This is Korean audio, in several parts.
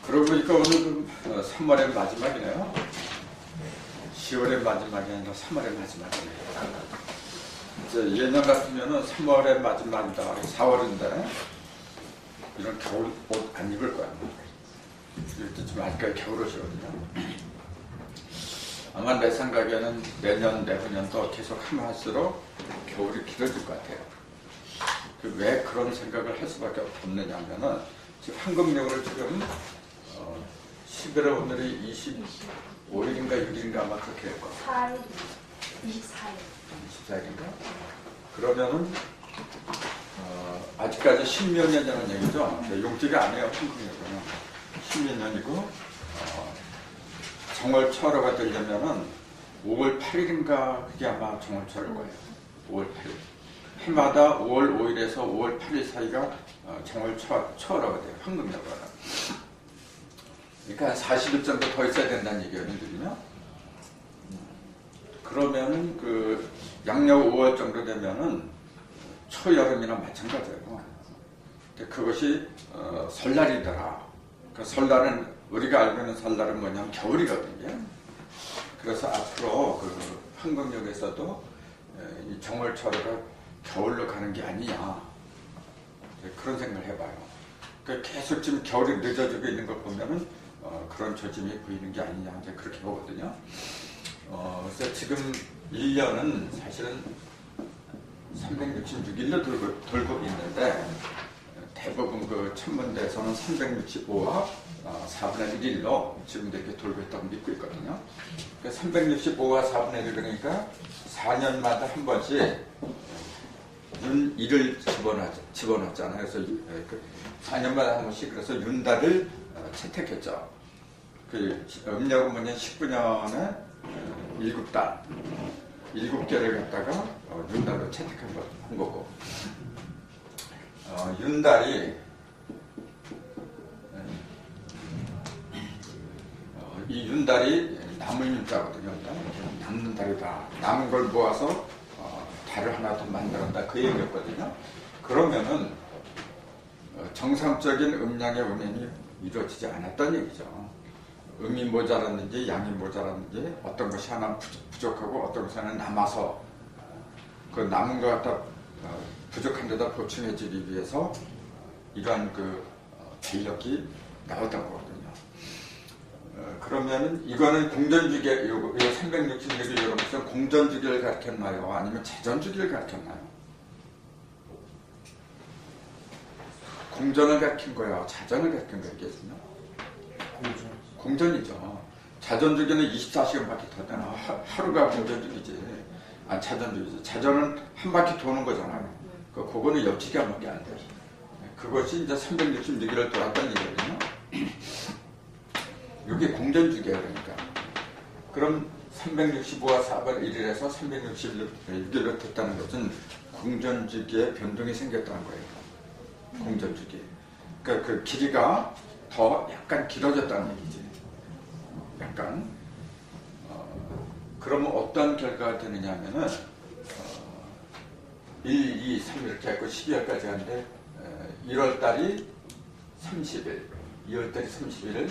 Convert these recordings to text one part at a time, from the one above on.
그러고 보니까 오늘 3월의 마지막이네요. 10월의 마지막이 아니라 3월의 마지막이네요. 이제 예년 같으면은 3월의 마지막이다. 4월인데 이런 겨울 옷 안 입을 거야. 이것도 좀 아직까지 겨울옷이거든요. 아마 내 생각에는 내년, 내후년도 계속 하면 할수록 겨울이 길어질 것 같아요. 왜 그런 생각을 할 수밖에 없느냐면은 지금 한국력으로 지금 11월 오늘이 25일인가 6일인가 아마 그렇게 될 거예요. 4일, 24일. 24일인가? 그러면은 아직까지 10몇 년이라는 얘기죠. 용직이 아니에요. 한국력으로는 10몇 년이고 정월철호가 되려면은 5월 8일인가 그게 아마 정월철일 거예요. 5월 8일. 해마다 5월 5일에서 5월 8일 사이가 정월철호가 돼요. 한국력으로는. 그러니까 40일 정도 더 있어야 된다는 얘기예요. 들으면. 그러면은 그 양력 5월 정도 되면은 초여름이나 마찬가지예요. 근데 그것이 설날이더라. 그 설날은 우리가 알고 있는 설날은 뭐냐면 겨울이거든요. 그래서 앞으로 그 한국역에서도 이 정월철호가 겨울로 가는 게 아니냐 그런 생각을 해봐요. 그러니까 계속 지금 겨울이 늦어지고 있는 걸 보면은 그런 조짐이 보이는 게 아니냐 이제 그렇게 보거든요. 그래서 지금 1년은 사실은 366일로 돌고 있는데 대부분 그 천문대에서는 365와 4분의 1일로 지금도 이렇게 돌고 있다고 믿고 있거든요. 그러니까 365와 4분의 1 그러니까 4년마다 한 번씩 윤일을 집어넣었잖아요. 그래서 4년마다 한 번씩 그래서 윤달을 채택했죠. 그 음력은 뭐냐 19년에 7달 7개를 갖다가 윤달로 채택한 거고 윤달이 이 윤달이 남을 윤자거든요. 남는 달이다. 남은 걸 모아서 달을 하나 더 만들었다. 그 얘기였거든요. 그러면은 정상적인 음양의 운행이 이루어지지 않았던 얘기죠. 음이 모자랐는지 양이 모자랐는지 어떤 것이 하나 부족하고 어떤 것이 하나 남아서 그 남은 것 갖다 부족한 데다 보충해주기 위해서 이러한 그 전력이 나왔던 거거든요. 그러면은 이거는 공전주기, 요 366일 여러분께서 공전주기를 가르쳤나요? 아니면 자전주기를 가르쳤나요? 공전을 가르친 거야? 자전을 가르친 거였겠습니까? 공전이죠. 자전주기는 24시간밖에 더 되나? 하루가 공전주기지. 자전주기지. 자전은 한 바퀴 도는 거잖아요. 그거는 옆치기 한 바퀴 안 돼. 그것이 이제 366일을 돌았다는 얘기거든요. 이게 공전주기예요, 그러니까. 그럼 365와 4분 1일에서 366일로 됐다는 것은 공전주기에 변동이 생겼다는 거예요. 공전주기. 그러니까 그 길이가 더 약간 길어졌다는 얘기지. 약간. 그러면 어떤 결과가 되느냐 하면은 1, 2, 3 이렇게 했고 12월까지 하는데 1월달이 30일, 2월달이 31일,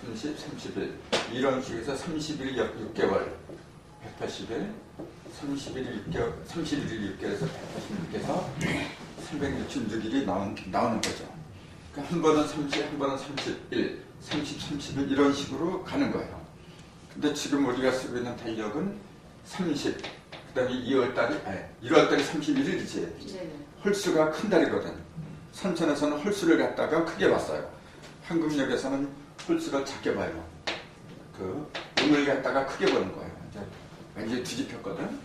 30, 30일 이런 식에서 30일 6개월, 180일, 31일 6개월, 31일 6개월에서 186에서 366일이 나오는 거죠. 그러니까 한 번은 30, 한 번은 31, 30, 30일 이런 식으로 가는 거예요. 근데 지금 우리가 쓰고 있는 달력은 30, 그 다음에 1월달이 31일이지. 홀수가 큰 달이거든. 선천에서는 홀수를 갖다가 크게 봤어요. 한국역에서는 홀수를 작게 봐요. 그 음을 갖다가 크게 보는 거예요. 이제 완전히 뒤집혔거든.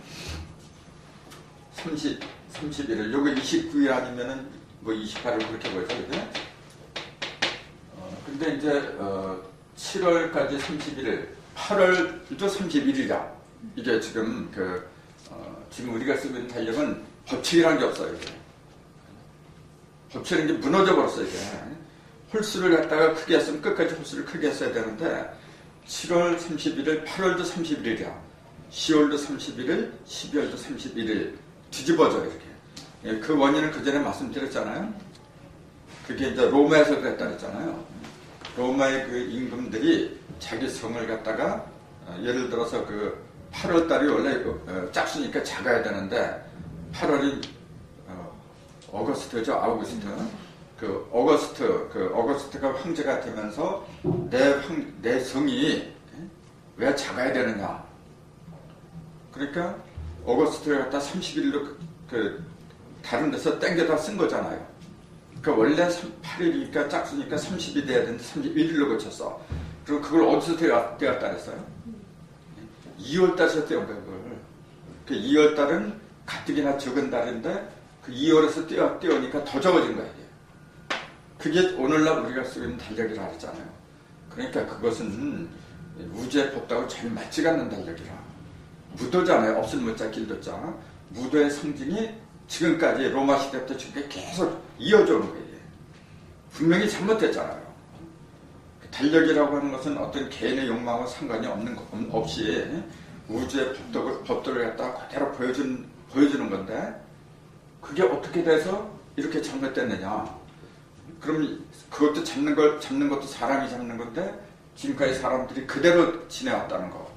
31일, 요거 29일 아니면은 뭐 28일 그렇게 보여서 그죠? 근데 이제 7월까지 31일, 8월도 31일이다. 이게 지금 지금 우리가 쓰고 있는 달력은 법칙이라는 게 없어요. 이게. 법칙이라는 게 무너져 버렸어요. 이게. 홀수를 갖다가 크게 했으면 끝까지 홀수를 크게 했어야 되는데 7월 31일, 8월도 31일이야. 10월도 31일, 12월도 31일 뒤집어져 이렇게. 그 원인은 그 전에 말씀드렸잖아요. 그게 이제 로마에서 그랬다 그랬잖아요. 로마의 그 임금들이 자기 성을 갖다가 예를 들어서 그 8월 달이 원래 짝수니까 작아야 되는데 8월이 어거스트죠. 아우구스트. 그 어거스트가 황제가 되면서 내 성이 왜 작아야 되느냐. 그러니까 어거스트를 갖다 30일로 그 다른 데서 땡겨다 쓴 거잖아요. 그러니까 원래 8일이니까 짝수니까 30이 돼야 되는데 31일로 고쳤어. 그리고 그걸 어디서 떼었다 그랬어요? 2월달에서 떼온 거예요. 그 2월달은 가뜩이나 적은 달인데 그 2월에서 떼우니까 더 적어진 거예요. 그게 오늘날 우리가 쓰고 있는 달력이라 하잖아요. 그러니까 그것은 우주의 법칙하고 전혀 맞지가 않는 달력이라. 무도잖아요. 없을 무자 길도자. 무도의 상징이 지금까지 로마 시대부터 지금까지 계속 이어져 오는 거예요. 분명히 잘못됐잖아요. 달력이라고 하는 것은 어떤 개인의 욕망과 상관이 없이 우주의 법도를 갖다가 그대로 보여주는 건데 그게 어떻게 돼서 이렇게 잘못됐느냐. 그럼 그것도 잡는 것도 사람이 잡는 건데 지금까지 사람들이 그대로 지내왔다는 거.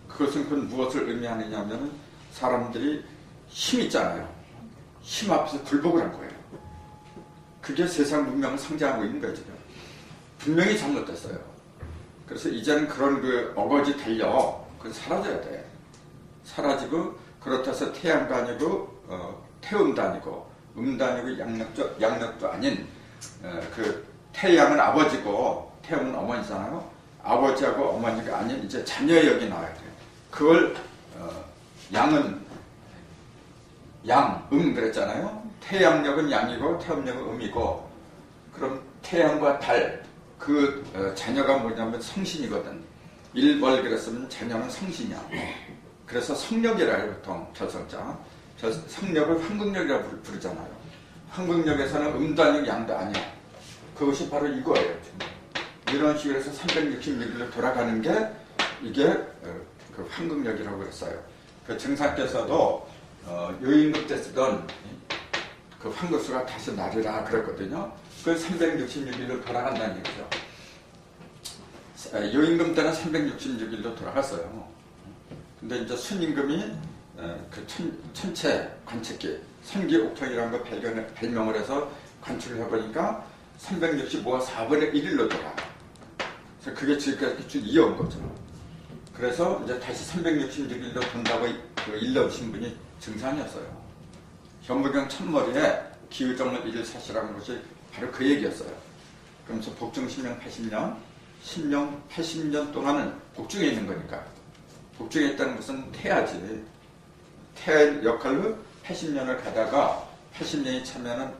그것은 무엇을 의미하느냐 하면 사람들이 힘 있잖아요. 힘 앞에서 굴복을 한 거예요. 그게 세상 문명을 상징하고 있는 거예요. 지금. 분명히 잘못됐어요. 그래서 이제는 그런 그 어거지 달력 그건 사라져야 돼. 사라지고 그렇다고 해서 태양도 아니고 태음도 아니고 음도 아니고 양력도 아닌 그 태양은 아버지고 태음은 어머니잖아요. 아버지하고 어머니가 아닌 이제 자녀의 역이 나와야 돼요. 그걸 양은 그랬잖아요. 태양력은 양이고 태음력은 음이고 그럼 태양과 달 그 자녀가 뭐냐면 성신이거든. 일월 그랬으면 자녀는 성신이야. 그래서 성력이라 해요. 보통 결성자. 성력을 황금력이라고 부르잖아요. 황금력에서는 음도 아니고 양도 아니야. 그것이 바로 이거예요. 이런 식으로 해서 366일로 돌아가는 게 이게 그 황금력이라고 그랬어요. 그 증사께서도 요임금 때 쓰던 그 황금수가 다시 나리라 그랬거든요. 그 366일로 돌아간다는 얘기죠. 요임금 때는 366일로 돌아갔어요. 근데 이제 순임금이 그 천체 관측기 선기옥통이라는 거 발명을 해서 관측을 해보니까 365가 4분의 1일로 돌아가. 그래서 그게 지금까지 쭉 이어온 거죠. 그래서 이제 다시 366일로 돈다고 일러주신 분이 증상이었어요. 현무경 첫머리에 기후정을 1일 사시라는 것이 바로 그 얘기였어요. 그러면서 복중 10년 80년, 10년 80년 동안은 복중에 있는 거니까. 복중에 있다는 것은 태야지. 태의 역할로 80년을 가다가 80년이 차면은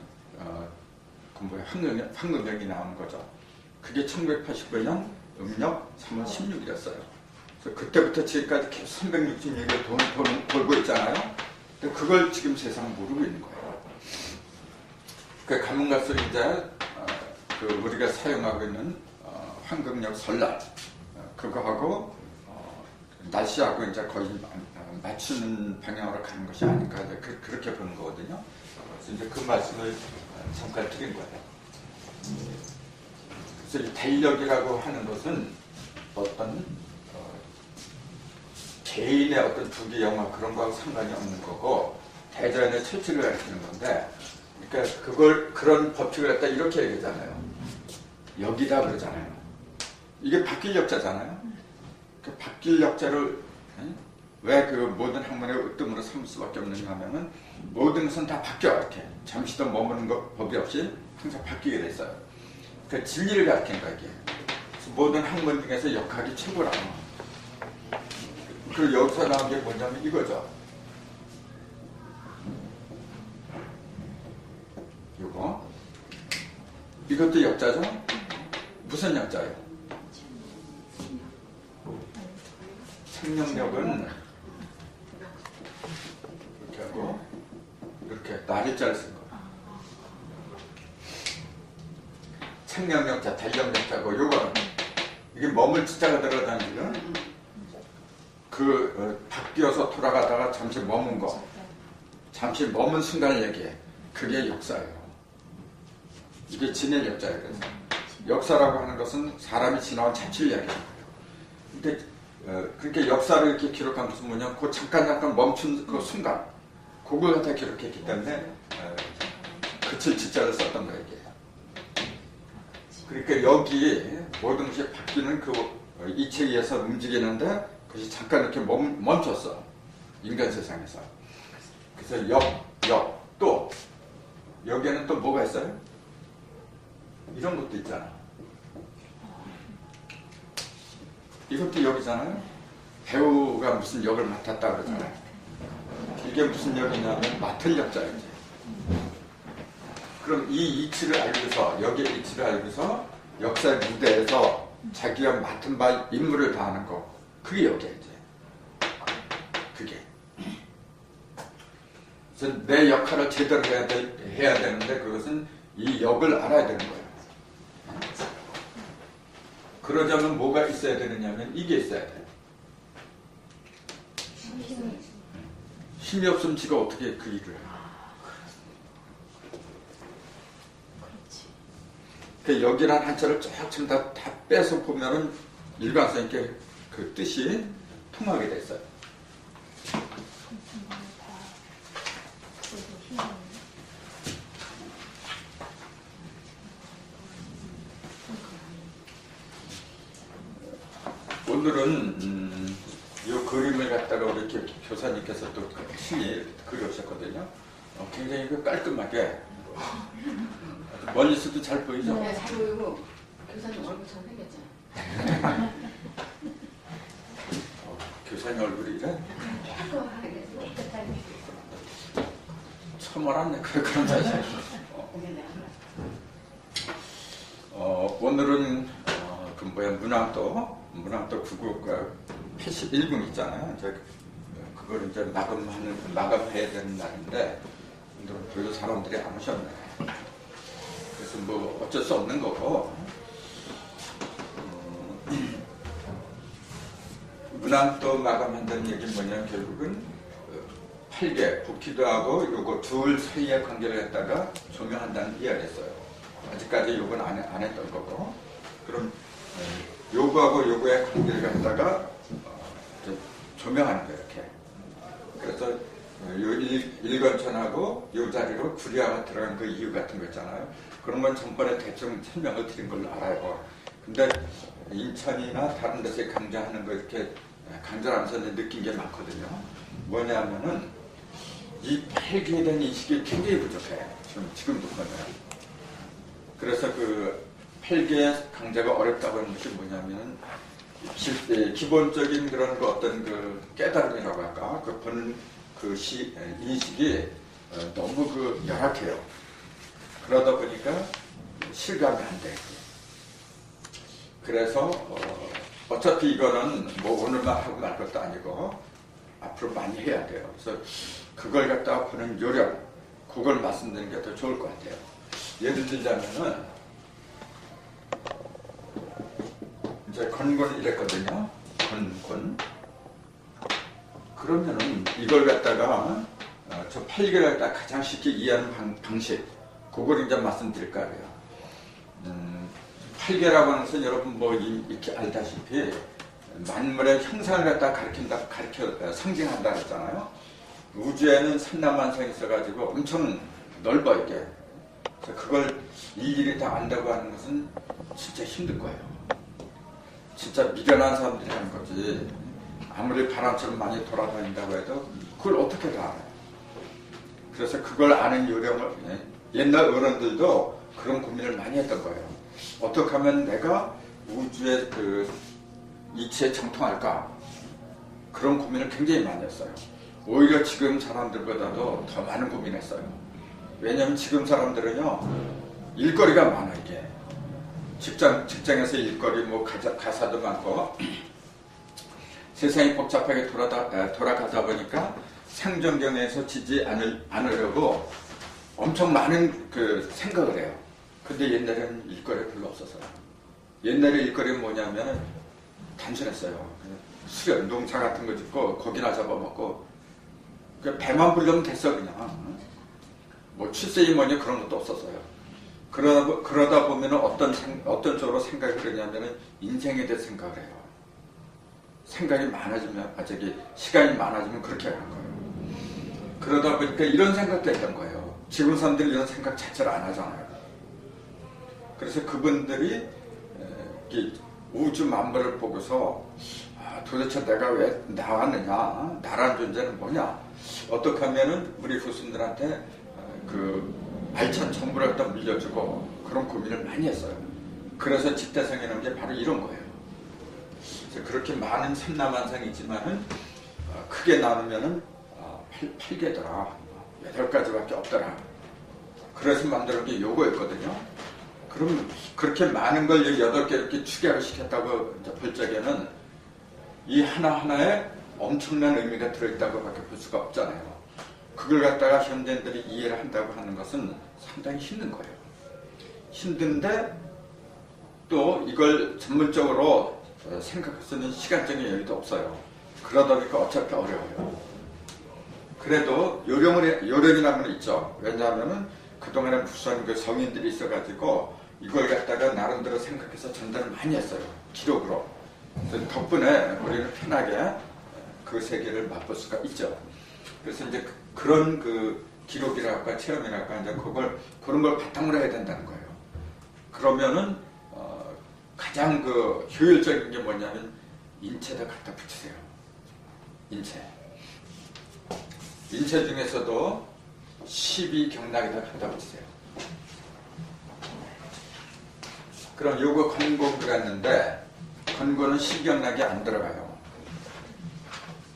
황금력이 나오는 거죠. 그게 1989년 음력 3월 16일이었어요. 그래서 그때부터 지금까지 계속 366일 돈 벌고 있잖아요. 근데 그걸 지금 세상은 모르고 있는 거예요. 그 가면 갈수록 이제 그 우리가 사용하고 있는 황금력 설날 그거하고 날씨하고 이제 거의 맞추는 방향으로 가는 것이 아닐까 그렇게 보는 거거든요. 그래서 이제 그 말씀을 잠깐 드린 거예요. 그래서 이 달력이라고 하는 것은 어떤 개인의 어떤 두기 영화 그런 거하고 상관이 없는 거고 대자연의 철칙을 가리키는 건데, 그러니까 그런 법칙을 갖다 이렇게 얘기하잖아요. 여기다 그러잖아요. 이게 바뀔 역자잖아요. 그 바뀔 역자를 왜 그 모든 학문의 으뜸으로 삼을 수밖에 없느냐 하면은 모든 것은 다 바뀌어. 이렇게 잠시도 머무는 법이 없이 항상 바뀌게 돼 있어요. 그 진리를 가르치는 거야 이게. 그래서 모든 학문 중에서 역학이 최고라고. 그리고 여기서 나온 게 뭐냐면 이거죠. 이것도 역자죠? 무슨 역자예요? 생명력은 이렇게 하고 이렇게 날일자를 쓴 거예요. 생명력자, 달력력자고 요거는 이게 머물 자가 들어가다니는 바뀌어서 돌아가다가 잠시 머문 거, 잠시 머문 순간을 얘기해. 그게 역사예요. 이게 진의 역자예요. 그래서 역사라고 하는 것은 사람이 지나온 자취를 이야기하는 거예요. 근데 그렇게 역사를 이렇게 기록한 것은 뭐냐면 그 잠깐 멈춘 그 순간 그걸 갖다 기록했기 때문에 그칠 지자를 썼던 거예요. 그러니까 여기 모든 것이 바뀌는 그 이체에 의해서 움직이는데 그것이 잠깐 이렇게 멈췄어. 인간 세상에서. 그래서 또 여기에는 또 뭐가 있어요? 이런 것도 있잖아. 이것도 역이잖아요. 배우가 무슨 역을 맡았다 그러잖아요. 이게 무슨 역이냐면 맡을 역자이지. 그럼 이 이치를 알고서 여기의 이치를 알고서 역사의 무대에서 자기가 맡은 바 임무를 다하는 거 그게 역이야 이제. 그게. 그래서 내 역할을 제대로 해야 되는데 그것은 이 역을 알아야 되는 거예요. 그러자면 뭐가 있어야 되느냐면 이게 있어야 돼요. 힘이 없으면 지가 어떻게 그 일을 해요. 그 여기란 한자를 조금 다 빼서 보면은 일관성 있게 그 뜻이 통하게 됐어요. 오늘은 이 그림을 갖다가 우리 교사님께서 또 열심히 그려오셨거든요. 굉장히 깔끔하게 멀리서도 잘 보이죠? 네, 잘 보이고 교사님 얼굴처럼 생겼잖아요. 교사님 얼굴이 이래? 깔끔하게 깨끗하게. 처음 알았네. 그런 사실. 오늘은 그 문학도 국어과 81분 있잖아요. 이제 그걸 이제 마감해야 되는 날인데 오늘은 별로 사람들이 안 오셨네. 그래서 뭐 어쩔 수 없는 거고 문학도 마감한다는 얘기는 뭐냐면 결국은 8개 국기도 하고 요거 둘 사이의 관계를 갖다가 조명한다는 이야기했어요. 아직까지 요건 안 했던 거고 그럼 요거하고 요거의 관계를 갖다가 조명하는 거예요. 이렇게. 그래서 요 일건천하고 요 자리로 구리아가 들어간 그 이유 같은 거 있잖아요. 그런 건 전번에 대충 설명을 드린 걸로 알아요. 근데 인천이나 다른 데서 강좌하는 거 이렇게 강좌하면서 느낀 게 많거든요. 뭐냐면은 이 8개에 대한 인식이 굉장히 부족해. 지금도 보면. 그래서 그 8개의 강좌가 어렵다고 하는 것이 뭐냐면은 기본적인 그런 그 어떤 그 깨달음이라고 할까? 그 보는 그 인식이 너무 그 열악해요. 그러다 보니까 실감이 안 돼. 그래서 어차피 이거는 뭐 오늘만 하고 날 것도 아니고 앞으로 많이 해야 돼요. 그래서 그걸 갖다가 보는 요령, 그걸 말씀드리는 게 더 좋을 것 같아요. 예를 들자면은 이제 건곤 이랬거든요. 건곤. 그러면은 이걸 갖다가 저 8개를 갖다가 가장 쉽게 이해하는 방식, 그걸 이제 말씀드릴 거예요. 8개라고 하는 것은 여러분 뭐 이렇게 알다시피 만물의 형상을 갖다가 가르쳐 상징한다 그랬잖아요. 우주에는 산나만상이 있어가지고 엄청 넓어 이게. 그래서 그걸 일일이 다 안다고 하는 것은 진짜 힘들 거예요. 진짜 미련한 사람들이 하는 거지. 아무리 바람처럼 많이 돌아다닌다고 해도 그걸 어떻게 다 알아요. 그래서 그걸 아는 요령을 옛날 어른들도 그런 고민을 많이 했던 거예요. 어떻게 하면 내가 우주의 그 이치에 정통할까? 그런 고민을 굉장히 많이 했어요. 오히려 지금 사람들보다도 더 많은 고민을 했어요. 왜냐하면 지금 사람들은요, 일거리가 많아, 이게. 직장에서 일거리, 뭐, 가사도 많고, 세상이 복잡하게 돌아가다 보니까 생존경에서 지지 않으려고 엄청 많은 그 생각을 해요. 근데 옛날에는 일거리 별로 없었어요. 옛날에 일거리는 뭐냐면 단순했어요. 수련, 농사 같은 거 짓고 고기나 잡아먹고 배만 불려면 됐어 그냥. 뭐 출세이 뭐니 그런 것도 없었어요. 그러다 보면 어떤 쪽으로 생각이 그러냐면은 인생에 대해 생각을 해요. 생각이 많아지면, 시간이 많아지면 그렇게 하는 거예요. 그러다 보니까 이런 생각도 했던 거예요. 지금 사람들이 이런 생각 자체를 안 하잖아요. 그래서 그분들이 우주 만물을 보고서 도대체 내가 왜 나왔느냐, 나란 존재는 뭐냐, 어떻게 하면은 우리 후손들한테 그 알찬 정보를 갖다 물려주고 그런 고민을 많이 했어요. 그래서 집대성이라는 게 바로 이런 거예요. 그래서 그렇게 많은 삼라만상이 있지만은 크게 나누면은 8개더라, 8가지밖에 없더라. 그래서 만들었던 게 요거였거든요. 그럼 그렇게 많은 걸 8개 이렇게 축약을 시켰다고 볼 적에는 이 하나하나에 엄청난 의미가 들어있다고 밖에 볼 수가 없잖아요. 그걸 갖다가 현대인들이 이해를 한다고 하는 것은 상당히 힘든 거예요. 힘든데 또 이걸 전문적으로 생각할 수 있는 시간적인 여유도 없어요. 그러다 보니까 어차피 어려워요. 그래도 요령이라는 건 있죠. 왜냐하면은 그동안에 무수한 그 성인들이 있어가지고 이걸 갖다가 나름대로 생각해서 전달을 많이 했어요. 기록으로. 덕분에 우리는 편하게 그 세계를 맛볼 수가 있죠. 그래서 이제 그런 그 기록이랄까 체험이랄까 이제 그런 걸 바탕으로 해야 된다는 거예요. 그러면은 가장 그 효율적인 게 뭐냐면 인체에다 갖다 붙이세요. 인체 중에서도 12경락에다 갖다 붙이세요. 그럼 요거 건고 들어갔는데 건고는 12경락이 안 들어가요.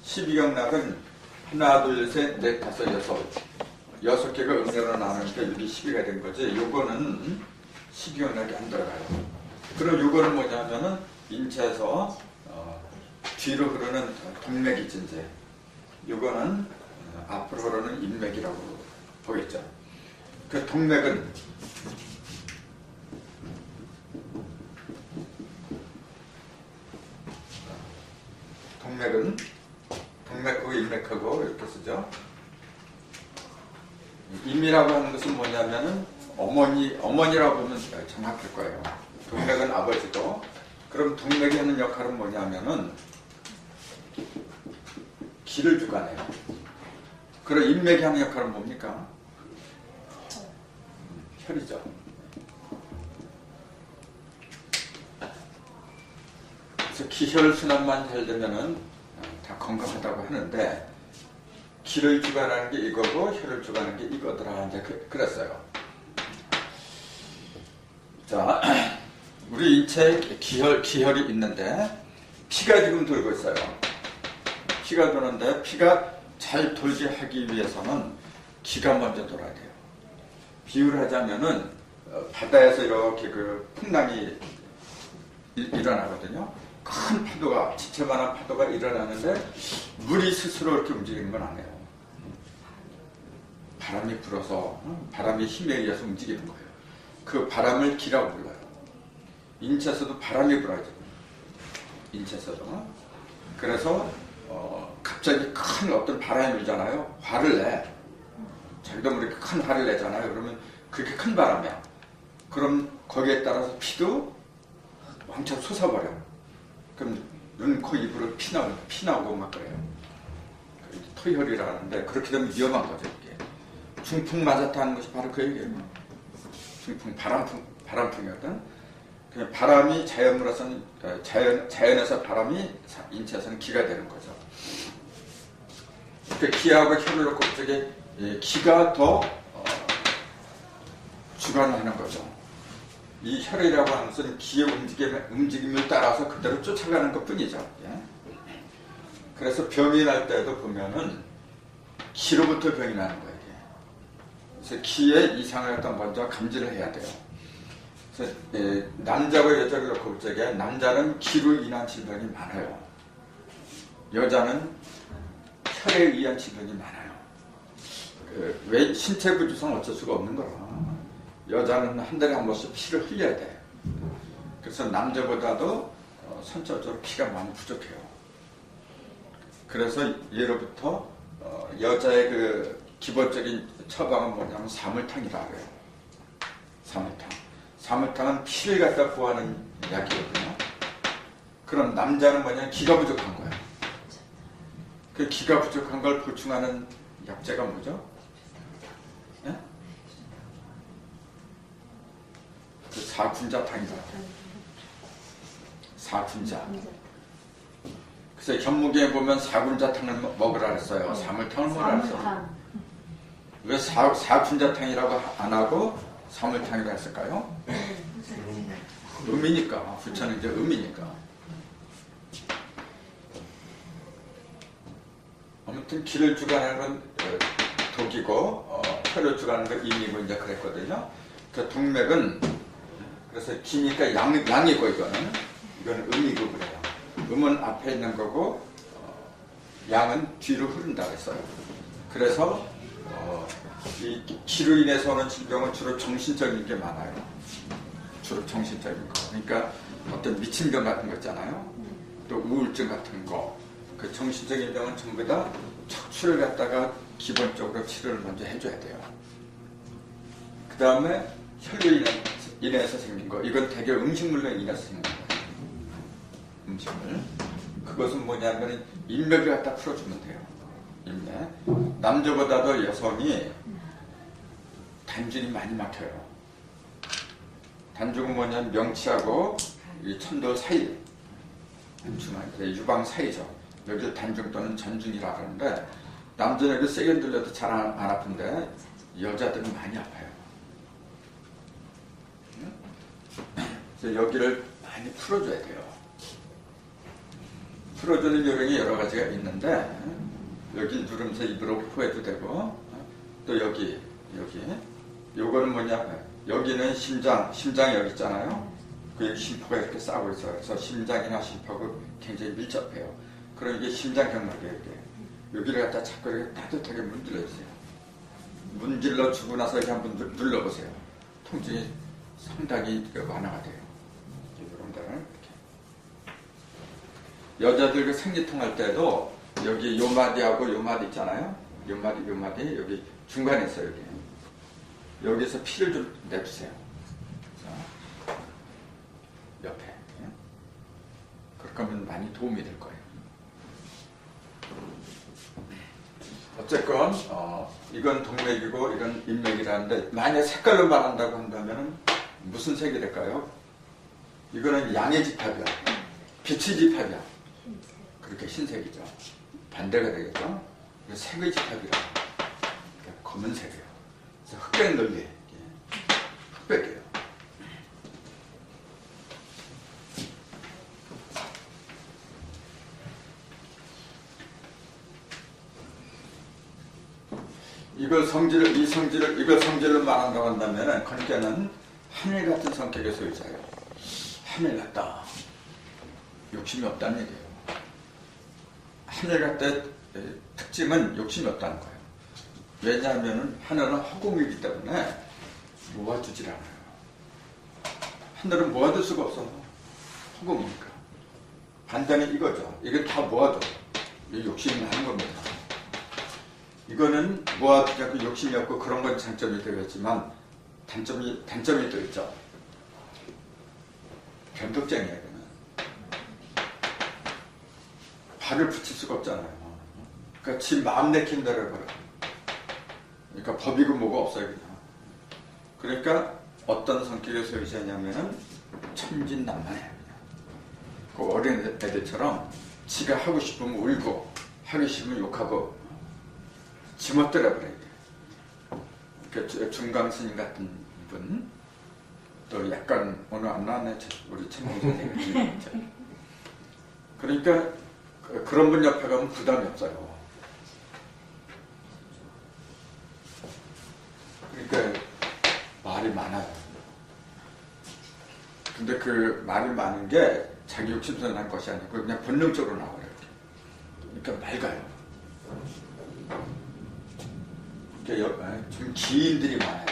12경락은 하나, 둘, 셋, 넷, 다섯, 여섯 개가 음료로 나누니까 여기 12가 된 거지. 요거는 12경락이 안 들어가요. 그럼 요거는 뭐냐면은 인체에서 뒤로 흐르는 동맥이 있지 이제. 요거는 앞으로 흐르는 인맥이라고 보겠죠. 그 동맥은 동맥하고 인맥하고 이렇게 쓰죠. 임이라고 하는 것은 뭐냐면은 어머니라고 보면 정확할 거예요. 동맥은 아버지고, 그럼 동맥이 하는 역할은 뭐냐면은 기를 주관해요. 그럼 인맥이 하는 역할은 뭡니까? 혈이죠. 그래서 기혈순환만 잘 되면은 다 건강하다고 하는데, 기를 주관하는 게 이거고 혈을 주관하는 게 이거더라 이제 그랬어요. 자, 우리 인체에 기혈이 있는데 피가 지금 돌고 있어요. 피가 도는데 피가 잘 돌게 하기 위해서는 기가 먼저 돌아야 돼요. 비유를 하자면은 바다에서 이렇게 그 풍랑이 일어나거든요. 큰 파도가, 지체만한 파도가 일어나는데 물이 스스로 이렇게 움직이는 건 아니에요. 바람이 불어서, 바람의 힘에 의해서 움직이는 거예요. 그 바람을 기라고 불러요. 인체에서도 바람이 불어야죠. 인체에서도. 그래서 갑자기 큰 어떤 바람이 불잖아요. 화를 내. 자기도 모르게 큰 화를 내잖아요. 그러면 그렇게 큰 바람이야. 그럼 거기에 따라서 피도 왕창 솟아버려. 그럼 눈, 코, 입으로 피 나오고 막 그래요. 토혈이라는데 그렇게 되면 위험한 거죠. 이게. 중풍 맞았다 하는 것이 바로 그 얘기예요. 중풍, 바람풍이거든. 그냥 바람이 자연으로서는, 자연에서 바람이 인체에서는 기가 되는 거죠. 그 기하고 혈을 놓고 그쪽에 기가 더 주관하는 거죠. 이 혈이라고 하는 것은 기의 움직임을 따라서 그대로 쫓아가는 것 뿐이죠. 예? 그래서 병이 날 때도 보면은 기로부터 병이 나는 거예요. 그래서 기의 이상을 갖다 먼저 감지를 해야 돼요. 그래서 남자와 여자를 놓고 볼 적에 남자는 기로 인한 질병이 많아요. 여자는 혈에 의한 질병이 많아요. 왜 신체 구조상 어쩔 수가 없는 거라. 여자는 한 달에 한 번씩 피를 흘려야 돼. 그래서 남자보다도 선천적으로 피가 많이 부족해요. 그래서 예로부터 여자의 그 기본적인 처방은 뭐냐면 사물탕이라고 해요. 사물탕. 사물탕은 피를 갖다 구하는 약이거든요. 그럼 남자는 뭐냐? 기가 부족한 거예요. 그 기가 부족한 걸 보충하는 약재가 뭐죠? 네? 그 사군자탕이다. 사군자. 그래서 현무기에 보면 사군자탕을 먹으라 그랬어요. 사물탕을 먹으라 그랬어요. 왜 사군자탕이라고 안 하고 사물탕이라고 했을까요? 음이니까. 부처는 이제 음이니까. 아무튼 기를 주관하는 건 독이고 혀를 주관하는 건 임이고 이제 그랬거든요. 그 동맥은 그래서 기니까 양이고 이거는 음이고 그래요. 음은 앞에 있는 거고 양은 뒤로 흐른다 그랬어요. 그래서 이 기로 인해서 오는 질병은 주로 정신적인 게 많아요. 주로 정신적인 거. 그러니까 어떤 미친병 같은 거 있잖아요. 또 우울증 같은 거. 그 정신적인 병은 전부 다 척추를 갖다가 기본적으로 치료를 먼저 해줘야 돼요. 그 다음에 혈로 인해서 생긴 거. 이건 대개 음식물로 인해서 생긴 거예요. 음식물. 그것은 뭐냐면 인맥을 갖다 풀어주면 돼요. 인맥. 남자보다도 여성이 단줄이 많이 막혀요. 단줄은 뭐냐면 명치하고 이 천도 사이. 유방 사이죠. 여기를 단중 또는 전중이라고 하는데 남자는 여기 세게 눌려도 잘 안 아픈데 여자들은 많이 아파요. 그래서 여기를 많이 풀어줘야 돼요. 풀어주는 요령이 여러 가지가 있는데 여기 누르면서 입으로 포해도 되고 또 여기 요거는 뭐냐, 여기는 심장 여기 있잖아요. 그 심포가 이렇게 싸고 있어요. 그래서 심장이나 심포하고 굉장히 밀접해요. 그럼 이게 심장 경락이에요. 여기를 갖다 자꾸 이렇게 따뜻하게 문질러주세요. 문질러 주고 나서 이렇게 한번 눌러보세요. 통증이 상당히 완화가 돼요. 이런 데는 이렇게. 여자들 그 생리통 할 때도 여기 요마디하고 요마디 있잖아요. 요마디 여기 중간에 있어요. 여기서 피를 좀 내주세요. 자, 옆에. 그렇게 하면 많이 도움이 될 거예요. 어쨌건 이건 동맥이고 이건 인맥이라는데 만약 색깔로 말한다고 한다면 무슨 색이 될까요? 이거는 양의 집합이야. 빛의 집합이야. 그렇게 흰색이죠. 반대가 되겠죠. 색의 집합이라. 검은색이에요. 그래서 흑백 논리. 흑백이에요. 이걸 성질을 말한다고 한다면, 그러니까는 하늘 같은 성격의 소유자예요. 하늘 같다. 욕심이 없다는 얘기예요. 하늘 같다의 특징은 욕심이 없다는 거예요. 왜냐하면 하늘은 허공이기 때문에 모아두질 않아요. 하늘은 모아둘 수가 없어. 허공이니까. 반대는 이거죠. 이게 다 모아둬. 이게 욕심이 많은 겁니다. 이거는 모아두지 않고 욕심이 없고 그런 건 장점이 되겠지만 단점이 또 있죠. 변덕쟁이에요. 이거는. 발을 붙일 수가 없잖아요. 그러니까 지 마음 내킨 대로 해버려. 그러니까 법이고 뭐가 없어요. 그냥. 그러니까 어떤 성격의 소유자냐면은 천진난만해요. 그 어린 애들처럼 지가 하고 싶으면 울고 하기 싫으면 욕하고 지멋대로 해버려요. 그러니까 중강스님 같은 분, 또 약간 오늘 안 나왔네 우리 천봉 선생님. 그러니까 그런 분 옆에 가면 부담이 없어요. 그러니까 말이 많아요. 근데 그 말이 많은 게 자기 욕심에서 난 것이 아니고 그냥 본능적으로 나와요. 그러니까 맑아요. 그러니까 좀 기인들이 많아요.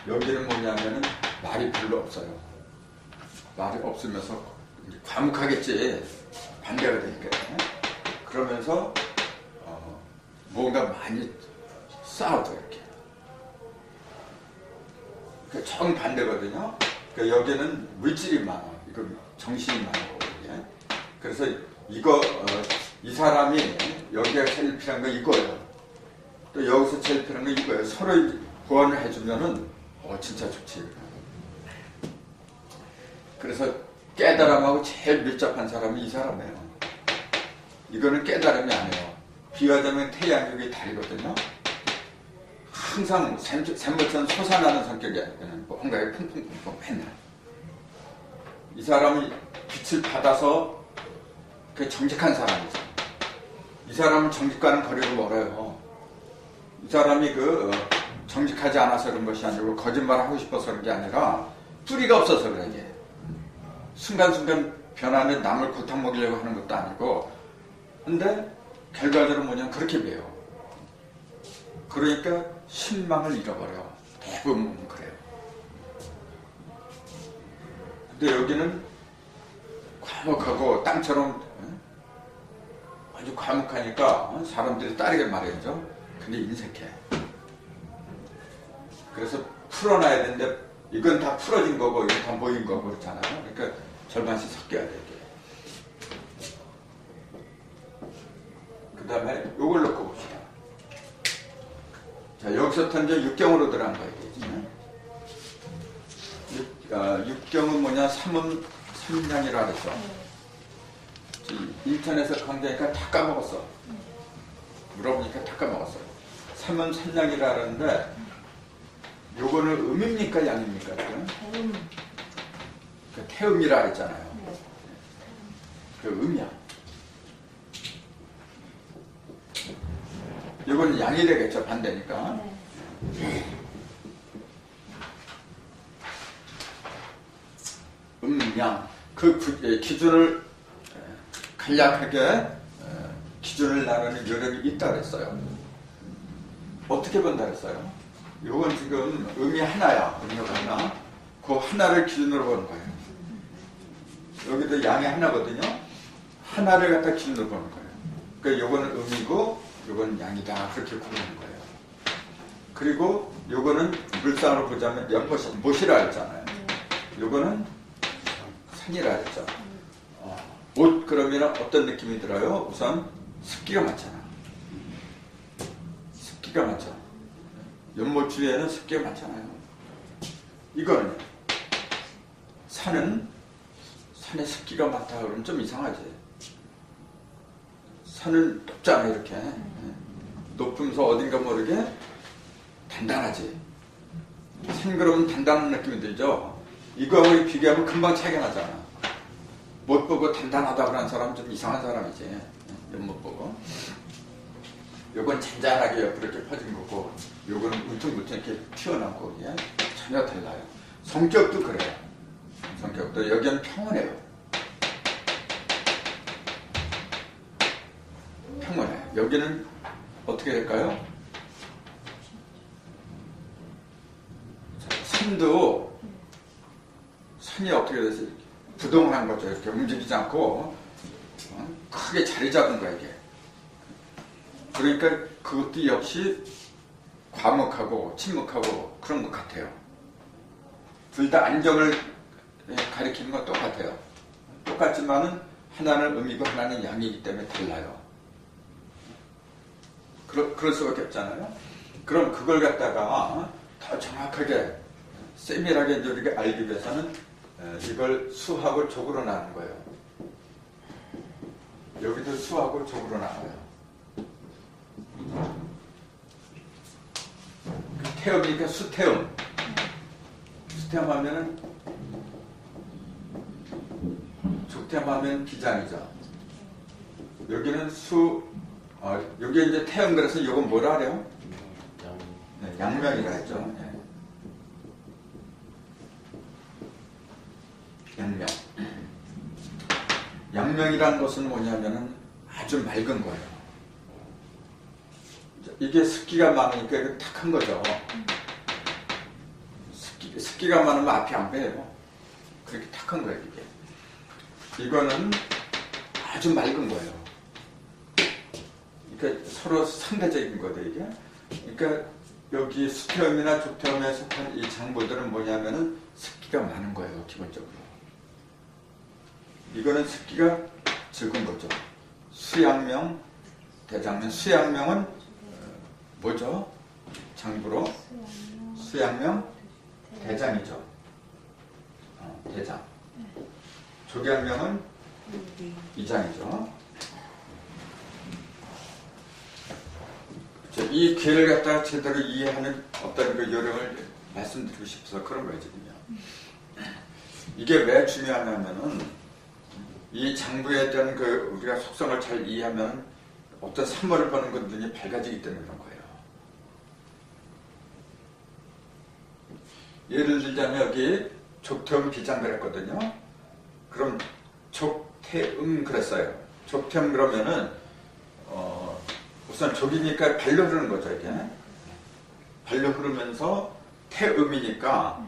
여기는 뭐냐면은 말이 별로 없어요. 말이 없으면서 과묵하겠지. 반대가 되니까. 그러면서 뭔가 많이 싸우죠. 이렇게. 정반대거든요. 그러니까 여기는 물질이 많아. 이거 정신이 많고. 예? 그래서 이거 이 사람이 여기가 제일 필요한 건 이거예요. 또 여기서 제일 필요한 건 이거예요. 서로 보완을 해주면은 진짜 좋지. 그래서 깨달음하고 제일 밀접한 사람이 이 사람이에요. 이거는 깨달음이 아니에요. 비유하자면 태양 여기 달이거든요. 항상 샘물처럼 솟아나는 성격이야. 뭔가에 퐁퐁퐁퐁 맨날. 이 사람이 빛을 받아서 그 정직한 사람이죠. 이 사람은 정직과는 거리가 멀어요. 이 사람이 정직하지 않아서 그런 것이 아니고 거짓말하고 싶어서 그런 게 아니라 뿌리가 없어서 그래. 이게. 순간순간 변하면 남을 고통 먹이려고 하는 것도 아니고 근데 결과적으로 뭐냐면 그렇게 배워. 그러니까 신망을 잃어버려. 대부분 그래요. 근데 여기는 과묵하고 땅처럼 아주 과묵하니까 사람들이 따르게 말해야죠. 근데 인색해. 그래서 풀어놔야 되는데 이건 다 풀어진 거고 이건 다 모인 거고 그렇잖아요. 그러니까 절반씩 섞여야 돼. 그 다음에 요걸 놓고 봅시다. 자, 여기서부터 이제 육경으로 들어간 거예요. 육경은 뭐냐? 삼음삼량이라 그랬어. 인터넷에서 강좌니까 다 까먹었어. 물어보니까 다 까먹었어. 삼음삼량이라 그러는데 요거는 음입니까 양입니까? 그 태음이라 그랬잖아요. 그 음이야. 이건 양이 되겠죠, 반대니까. 양. 그 기준을 간략하게 기준을 나누는 요령이 있다 그랬어요. 어떻게 본다 그랬어요? 이건 지금 음이 하나야. 음이 하나. 그 하나를 기준으로 보는 거예요. 여기도 양이 하나거든요. 하나를 갖다 기준으로 보는 거예요. 그러니까 요거는 음이고 요거는 양이다. 그렇게 구분하는 거예요. 그리고 요거는 물상으로 보자면 못이라 했잖아요. 요거는 산이라 했죠. 못 그러면 어떤 느낌이 들어요? 우선 습기가 많잖아. 습기가 많죠. 연못 주위에는 습기가 많잖아요. 이거는 산에 습기가 많다 그러면 좀 이상하지. 산은 높잖아 이렇게. 높으면서 어딘가 모르게 단단하지. 산 그러면 단단한 느낌이 들죠. 이거하고 비교하면 금방 차이가 나잖아. 못 보고 단단하다 그러는 사람은 좀 이상한 사람이지. 연못 보고. 요건 잔잔하게 옆으로 이렇게 퍼진 거고 요거는 울퉁불퉁 이렇게 튀어나오고 예? 전혀 달라요. 성격도 그래요. 성격도 여기는 평온해요. 평온해. 여기는 어떻게 될까요? 산이 어떻게 됐어요? 부동한 거죠. 이렇게 움직이지 않고 크게 자리 잡은 거야 이게. 그러니까 그것도 역시 과묵하고 침묵하고 그런 것 같아요. 둘 다 안정을 가리키는 건 똑같아요. 똑같지만은 하나는 음이고 하나는 양이기 때문에 달라요. 그럴 수밖에 없잖아요. 그럼 그걸 갖다가 더 정확하게 세밀하게 우리가 알기 위해서는 이걸 수하고 족으로 나눈 거예요. 여기도 수하고 족으로 나눠요. 태음이니까 수태음. 수태음 하면은 족태음 하면 기장이죠. 여기는 여기 이제 태음 그래서 이건 뭐라 그래요? 네, 양명이라 했죠. 네. 양명. 양명이라는 것은 뭐냐면은 아주 맑은 거예요. 이게 습기가 많으니까 이거 탁한 거죠. 습기가 많으면 앞이 안 배요. 그렇게 탁한 거예요, 이게. 이거는 아주 맑은 거예요. 그러니까 서로 상대적인 거죠, 이게. 그러니까 여기 수태음이나 족태음에 속한 이 장부들은 뭐냐면은 습기가 많은 거예요, 기본적으로. 이거는 습기가 적은 거죠. 수양명, 대장명. 수양명은 뭐죠? 장부로 수양명, 대장이죠. 대장. 족양명은 이장이죠. 이 괴를 갖다가 제대로 이해하는 어떤 그 요령을 말씀드리고 싶어서 그런 거거든요. 이게 왜 중요하냐면은 이 장부에 대한 그 우리가 속성을 잘 이해하면 어떤 산물을 보는 건 눈이 밝아지기 때문에 그런 거예요. 예를 들자면 여기 족태음 비장 그랬거든요. 그럼 족태음 그랬어요. 족태음 그러면은 우선 족이니까 발로 흐르는 거죠, 이게. 발로 흐르면서 태음이니까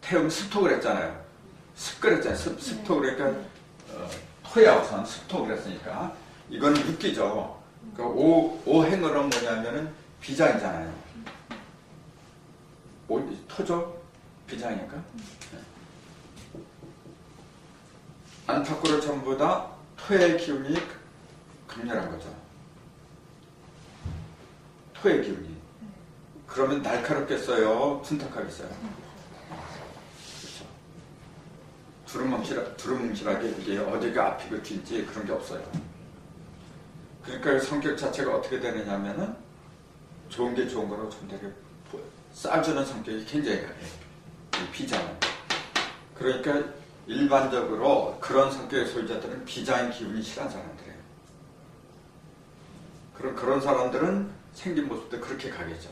태음 습토 그랬잖아요. 습 그랬잖아요. 습토 그러니까 토야 우선 습토 그랬으니까 이거는 육기죠. 그러니까 오행어로 뭐냐면은 비장이잖아요. 토죠? 비장이니까. 안팎으로 전부 다 토의 기운이 강렬한 거죠. 토의 기운이. 그러면 날카롭겠어요? 둔탁하겠어요? 그렇죠. 두루뭉실하게 이게 어디가 앞이고 뒤인지 그런 게 없어요. 그러니까 성격 자체가 어떻게 되느냐면은 좋은 게 좋은 거라고 좀 되게 싸주는 성격이 굉장히 강해요. 비장은. 그러니까 일반적으로 그런 성격의 소유자들은 비장의 기운이 싫어하는 사람들이에요. 그런 사람들은 생긴 모습도 그렇게 가겠죠.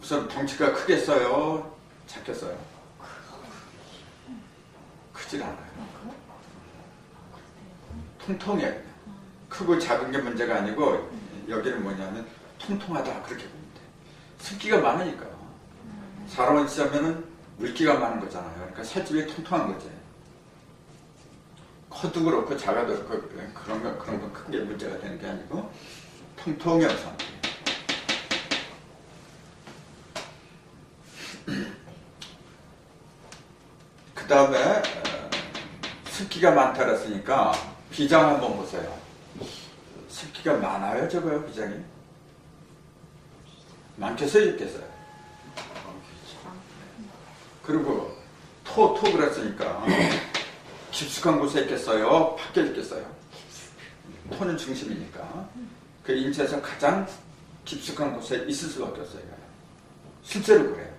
우선 덩치가 크겠어요? 작겠어요? 크질 않아요. 통통해요. 크고 작은 게 문제가 아니고 여기는 뭐냐면 통통하다 그렇게 보면 돼요. 습기가 많으니까. 사람은 치자면은 물기가 많은 거잖아요. 그러니까 살집이 통통한 거지. 커도 그렇고 작아도 그렇고 그런 건 크게 문제가 되는 게 아니고 통통해요. 그 다음에 습기가 많다 그랬으니까 비장 한번 보세요. 습기가 많아요, 적어요, 비장이? 많겠어요, 적겠어요? 그리고 토 그랬으니까 깊숙한 곳에 있겠어요? 밖에 있겠어요? 토는 중심이니까 그 인체에서 가장 깊숙한 곳에 있을 수밖에 없어요. 실제로 그래요.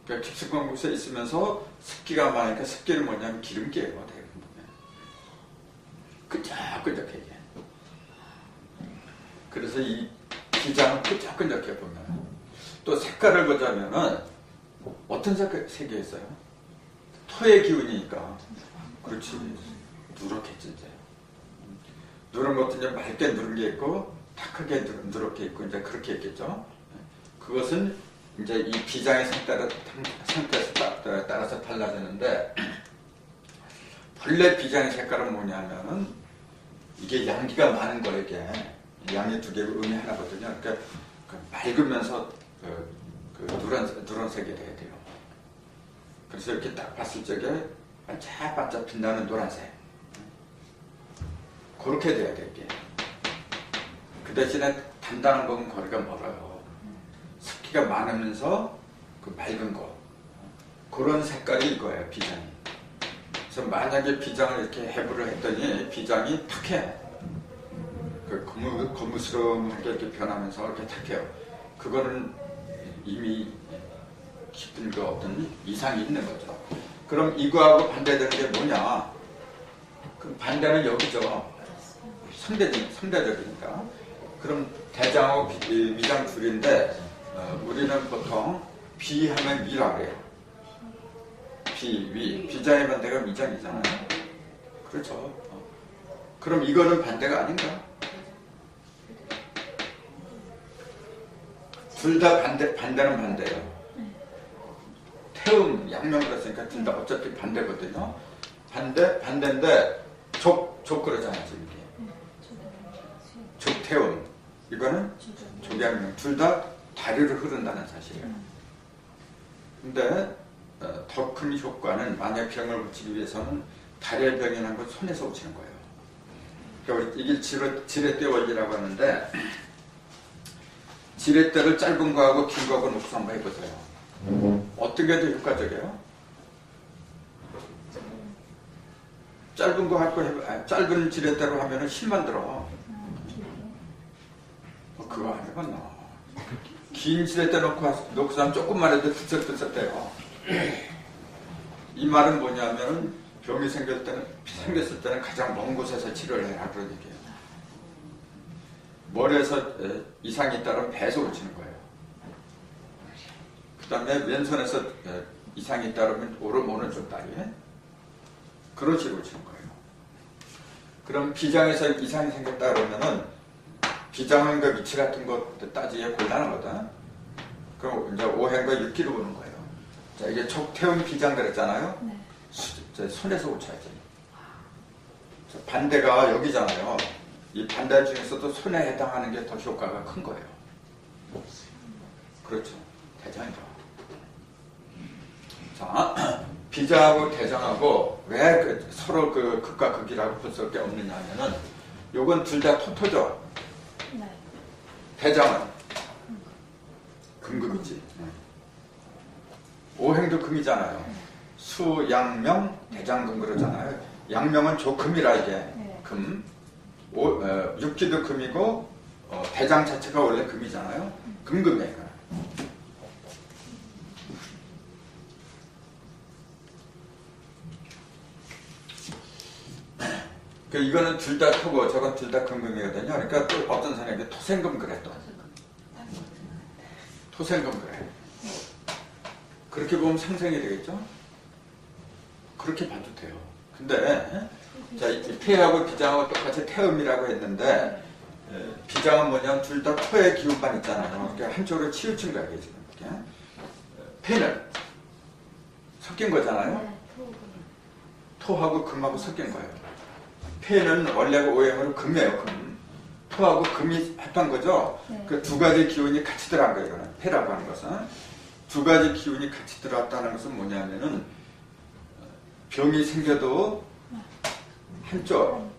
그러니까 깊숙한 곳에 있으면서 습기가 많으니까 습기는 뭐냐면 기름기예요. 대부분 끈적끈적해. 그래서 이 비장은 끈적끈적해 보면 또 색깔을 보자면은 어떤 색이 있어요? 토의 기운이니까. 그렇지. 누렇겠지 이제. 누런 것도 이제 맑게 누른 게 있고 탁하게 누렇게 있고 이제 그렇게 있겠죠. 그것은 이제 이 비장의 상태에 따라서 달라지는데 본래 비장의 색깔은 뭐냐면은 이게 양기가 많은 거예요. 이게 양이 두 개고 음이 하나거든요. 그러니까 맑으면서 누런색이 돼야 돼요. 그래서 이렇게 딱 봤을 적에 반짝반짝 빛나는 노란색. 그렇게 돼야 돼, 이게. 그 대신에 단단한 건 거리가 멀어요. 습기가 많으면서 그 맑은 거. 그런 색깔이 이거예요, 비장이. 그래서 만약에 비장을 이렇게 해부를 했더니 비장이 탁해. 그 거무스름하게 이렇게 변하면서 이렇게 탁해요. 그거는 이미 깊은 그 어떤 이상이 있는 거죠. 그럼 이거하고 반대되는 게 뭐냐? 그 반대는 여기죠. 상대적이니까. 그럼 대장하고 위장 둘인데 우리는 보통 비하면 위라 그래요. 비장의 반대가 위장이잖아요. 그렇죠. 그럼 이거는 반대가 아닌가? 둘 다 반대는 반대예요. 태음, 양명 그랬으니까 둘 다 어차피 반대거든요. 반대인데 족 그러잖아요, 지금 이게. 이거는 조경명. 둘 다 다리로 흐른다는 사실이에요. 근데 더 큰 효과는 만약 병을 고치기 위해서는 다리의 병이 난 건 손에서 고치는 거예요. 그러니까 이게 지렛대 원리라고 하는데 지렛대를 짧은 거하고 긴 거하고 놓고서 한번 해보세요. 어떤 게 더 효과적이에요? 짧은 거 할 거 짧은 지렛대로 하면은 힘만 들어. 그거 안 해봤나? 긴 지렛대 놓고서 하면 조금만 해도 들썩들썩대요. 이 말은 뭐냐면은 병이 생겼을 때는 가장 먼 곳에서 치료를 해라 그런 얘기예요. 머리에서 이상이 있다면 배에서 고치는 거예요. 그 다음에 왼손에서 이상이 있다면 오른쪽 다리에 그런 식으로 고치는 거예요. 그럼 비장에서 이상이 생겼다 그러면은 비장은 그 위치 같은 것도 따지기에 곤란하거든. 그럼 이제 오행과 육기로 보는 거예요. 자, 이게 촉태운 비장 그랬잖아요. 네. 손에서 고쳐야지. 자, 반대가 여기잖아요. 이 반대 중에서도 손에 해당하는 게 더 효과가 큰 거예요. 그렇죠. 대장이죠. 자, 비장하고 대장하고 왜 서로 극과 극이라고 볼 수밖에 없느냐 하면은 요건 둘 다 토토죠. 네. 대장은 금금이지. 오행도 금이잖아요. 수, 양명, 대장금 그러잖아요. 양명은 조금이라 이게 금. 육기도 금이고 대장 자체가 원래 금이잖아요. 금금이에요. 이거는 둘 다 토고 저건 둘 다 금금이거든요. 그러니까 또 어떤 사람에게 토생금 그래 또. 토생금 그래. 그렇게 보면 상생이 되겠죠? 그렇게 봐도 돼요. 근데 자, 이 폐하고 비장하고 똑같이 태음이라고 했는데 비장은 뭐냐면 둘 다 토의 기운만 있잖아요. 그러니까 한쪽으로 치우친 거예요. 지금. 폐는 섞인 거잖아요. 토하고 금하고 섞인 거예요. 폐는 원래 오행으로 금이에요. 금. 토하고 금이 합한 거죠. 네. 그 두 가지 기운이 같이 들어간 거예요. 이거는 폐라고 하는 것은. 두 가지 기운이 같이 들어왔다는 것은 뭐냐면은 병이 생겨도 한쪽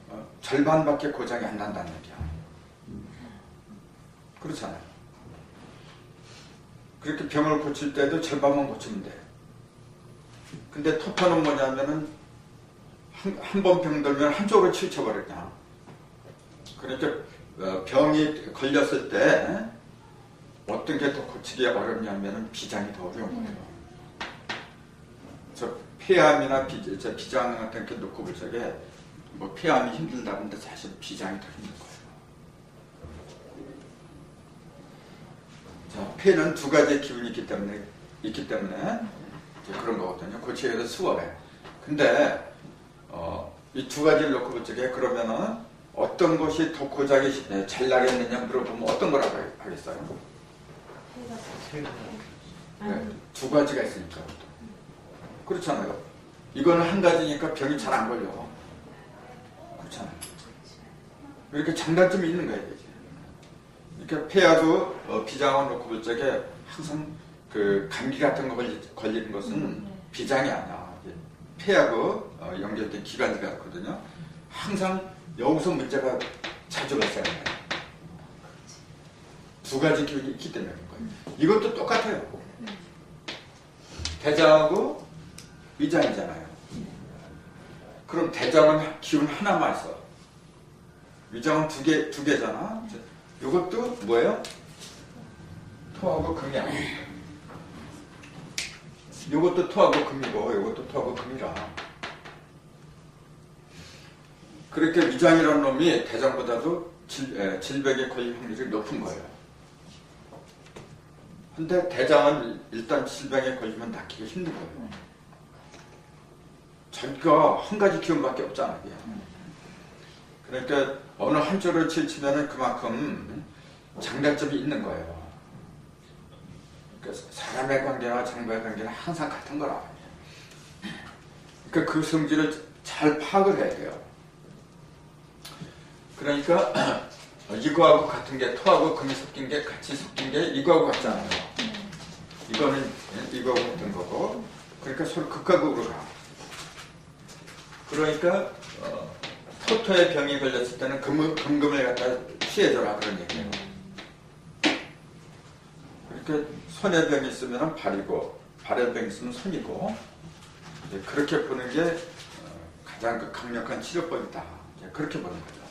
절반밖에 고장이 안 난다는 얘기야. 그렇잖아요. 그렇게 병을 고칠 때도 절반만 고치면 돼. 근데 토토는 뭐냐면은 한 번 병 들면 한쪽으로 치우쳐버렸냐. 그러니까 병이 걸렸을 때 어떤 게 더 고치기 어렵냐면은 비장이 더 어려운 거예요. 저 폐암이나 비장 같은 게 놓고 볼 적에 뭐 폐암이 힘들다 근데 사실 비장이 더 힘든 거예요. 자, 폐는 두 가지의 기운이 있기 때문에 이제 그런 거거든요. 고치기가 더 수월해. 근데 이 두 가지를 놓고 볼 적에 그러면은 어떤 것이 더 고장이 잘 나겠느냐 물어보면 어떤 거라고 하겠어요? 네, 두 가지가 있으니까. 그렇잖아요. 이거는 한 가지니까 병이 잘 안 걸려. 그렇잖아요. 이렇게 장단점이 있는 거예요. 이제. 이렇게 폐하고 비장을 놓고 볼 적에 항상 그 감기 같은 거 걸리는 것은 비장이 아니야. 폐하고 연결된 기관지가 있거든요. 항상 여기서 문제가 자주 발생해요. 두 가지 기운이 있기 때문에 그런 거예요. 이것도 똑같아요. 대장하고 위장이잖아요. 그럼 대장은 기운 하나만 있어. 위장은 두 개잖아. 이것도 뭐예요? 토하고 금이야. 이것도 토하고 금이고 이것도 토하고 금이라. 그렇게 위장이라는 놈이 대장보다도 질병에 걸릴 확률이 높은 거예요. 근데 대장은 일단 질병에 걸리면 낫기가 힘든 거예요. 자기가 한 가지 기운밖에 없잖아. 그러니까 어느 한쪽으로 치우치면 그만큼 장단점이 있는 거예요. 그러니까 사람의 관계나 장부의 관계는 항상 같은 거라. 그러니까 그 성질을 잘 파악을 해야 돼요. 그러니까 이거하고 같은 게 토하고 금이 섞인 게 같이 섞인 게 이거하고 같잖아요. 이거는 이거하고 같은 거고 그러니까 서로 극과 극으로 가. 그러니까 토토의 병이 걸렸을 때는 금을 갖다 취해줘라 그런 얘기예요. 그러니까 손에 병이 있으면 발이고 발에 병이 있으면 손이고 그렇게 보는 게 가장 그 강력한 치료법이다. 그렇게 보는 거죠.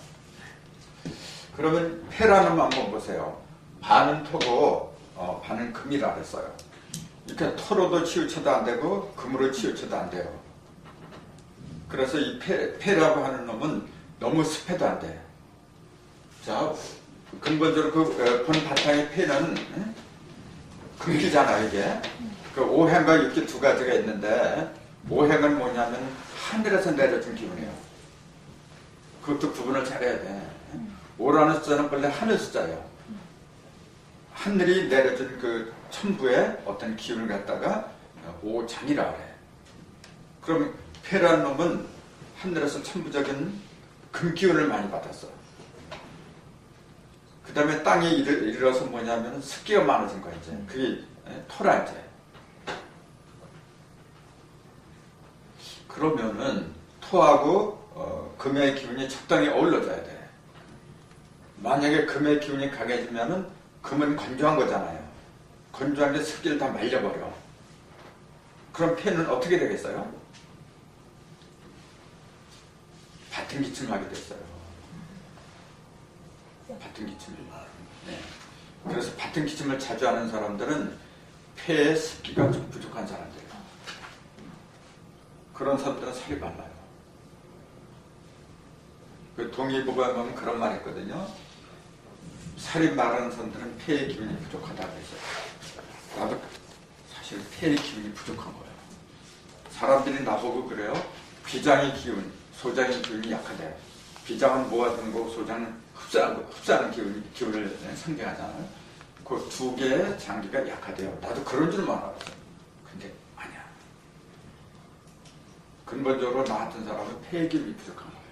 그러면 폐라는 한번 보세요. 반은 토고 반은 금이라 그랬어요. 이렇게 토로도 치우쳐도 안 되고 금으로 치우쳐도 안 돼요. 그래서 이 폐라고 하는 놈은 너무 습해도 안 돼. 자, 근본적으로 그 본 바탕의 폐는 금기잖아요, 이게. 그 오행과 육기 두 가지가 있는데 오행은 뭐냐면 하늘에서 내려준 기운이에요. 그것도 구분을 잘해야 돼. 오라는 숫자는 원래 하늘 숫자예요. 하늘이 내려준 그 천부의 어떤 기운을 갖다가 오장이라 그래. 그럼 폐라는 놈은 하늘에서 천부적인 금기운을 많이 받았어. 그 다음에 땅에 이르러서 뭐냐면 습기가 많아진 거야, 이제. 그게 토라, 이제. 그러면은 토하고 금의 기운이 적당히 어우러져야 돼. 만약에 금의 기운이 강해지면은 금은 건조한 거잖아요. 건조한 게 습기를 다 말려버려. 그럼 폐는 어떻게 되겠어요? 밭은 기침하게 됐어요. 밭은 기침을. 네. 그래서 밭은 기침을 자주 하는 사람들은 폐에 습기가 좀 부족한 사람들이에요. 그런 사람들은 살이 많아요. 그 동의보감에 보면 그런 말 했거든요. 살이 마른 사람들은 폐의 기운이 부족하다고 했어요. 나도 사실 폐의 기운이 부족한 거예요. 사람들이 나보고 그래요. 비장의 기운, 소장의 기운이 약하대. 비장은 모아두는 거고 소장은 흡수하는 기운을 상징하잖아요. 그 두 개의 장기가 약하대요. 나도 그런 줄만 알았어요. 근데 아니야. 근본적으로 나 같은 사람은 폐의 기운이 부족한 거예요.